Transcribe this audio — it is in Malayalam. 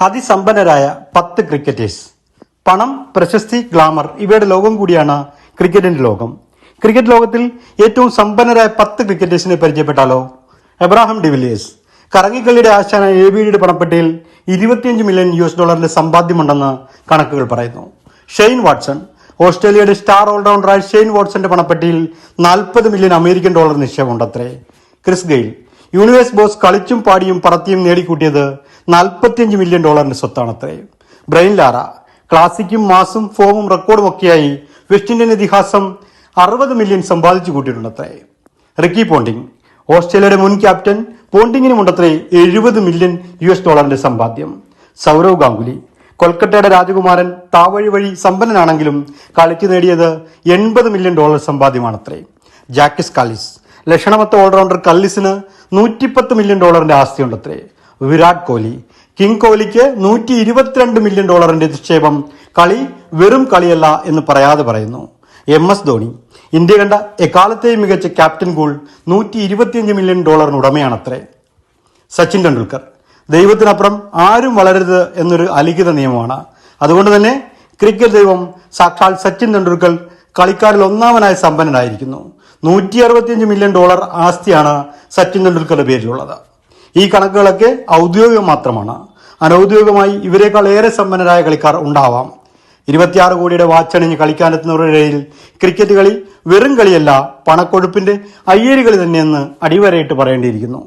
അതിസമ്പന്നരായ 10 ക്രിക്കറ്റേഴ്സ്. പണം, പ്രശസ്തി, ഗ്ലാമർ ഇവയുടെ ലോകം കൂടിയാണ് ക്രിക്കറ്റിന്റെ ലോകം. ക്രിക്കറ്റ് ലോകത്തിൽ ഏറ്റവും സമ്പന്നരായ 10 ക്രിക്കറ്റേഴ്സിനെ പരിചയപ്പെട്ടാലോ? Abraham de Villiers. കറങ്ങിക്കളിയുടെ ആശാനായ ABDയുടെ പണപ്പെട്ടിയിൽ $25 മില്യൺ സമ്പാദ്യമുണ്ടെന്ന് കണക്കുകൾ പറയുന്നു. Shane Watson. ഓസ്ട്രേലിയയുടെ സ്റ്റാർ ഓൾറൗണ്ടറായ ഷെയ്ൻ വാട്സന്റെ പണപ്പെട്ടിയിൽ $40 മില്യൺ നിക്ഷേപമുണ്ടത്രേ. Chris Gayle. യൂണിവേഴ്സ് ബോസ് കളിച്ചും പാടിയും പറത്തിയും നേടിക്കൂട്ടിയത് $45 മില്യൺ സ്വത്താണത്രേ. Brian Lara. ക്ലാസിക്കും മാസും ഫോമും റെക്കോർഡും ഒക്കെയായി വെസ്റ്റ് ഇന്ത്യൻ ഇതിഹാസം $60 മില്യൺ സമ്പാദിച്ചു കൂട്ടിയിട്ടുണ്ടത്രേ. Ricky Ponting. ഓസ്ട്രേലിയയുടെ മുൻ ക്യാപ്റ്റൻ. പോണ്ടിങ്ങിനുമുണ്ടത്രേ $70 മില്യൺ സമ്പാദ്യം. സൗരവ് ഗാംഗുലി. കൊൽക്കത്തയുടെ രാജകുമാരൻ. താവഴി വഴി സമ്പന്നനാണെങ്കിലും കളിക്ക് നേടിയത് $80 മില്യൺ സമ്പാദ്യമാണത്രേ. Jacques Kallis. ലക്ഷണമൊത്ത ഓൾറൗണ്ടർ കല്ലിസിന് $110 മില്യൺ ആസ്തിയുണ്ടത്രേ. വിരാട് കോഹ്ലി. കിങ് കോഹ്ലിക്ക് $122 മില്യൺ നിക്ഷേപം. കളി വെറും കളിയല്ല എന്ന് പറയാതെ പറയുന്നു. MS ധോണി. ഇന്ത്യ കണ്ട എക്കാലത്തെയും മികച്ച ക്യാപ്റ്റൻ കൂൾ. $125 മില്യൺ ഉടമയാണത്രേ. സച്ചിൻ ടെണ്ടുൽക്കർ. ദൈവത്തിനപ്പുറം ആരും വളരരുത് എന്നൊരു അലിഖിത നിയമമാണ്. അതുകൊണ്ട് തന്നെ ക്രിക്കറ്റ് ദൈവം സാക്ഷാൽ സച്ചിൻ ടെണ്ടുൽക്കർ കളിക്കാരിൽ ഒന്നാമനായ സമ്പന്നനായിരിക്കുന്നു. $165 മില്യൺ ആസ്തിയാണ് സച്ചിൻ ടെണ്ടുൽക്കറുടെ പേരിലുള്ളത്. ഈ കണക്കുകളൊക്കെ ഔദ്യോഗികം മാത്രമാണ്. അനൌദ്യോഗികമായി ഇവരെക്കാൾ ഏറെ സമ്പന്നരായ കളിക്കാർ ഉണ്ടാവാം. 26 കോടിയുടെ വാച്ചണിഞ്ഞ് കളിക്കാനെത്തുന്നവരുടെ ഇടയിൽ ക്രിക്കറ്റ് കളി വെറും കളിയല്ല, പണക്കൊഴുപ്പിന്റെ അയ്യേരി കളി തന്നെയെന്ന് അടിവരയിട്ട് പറയേണ്ടിയിരിക്കുന്നു.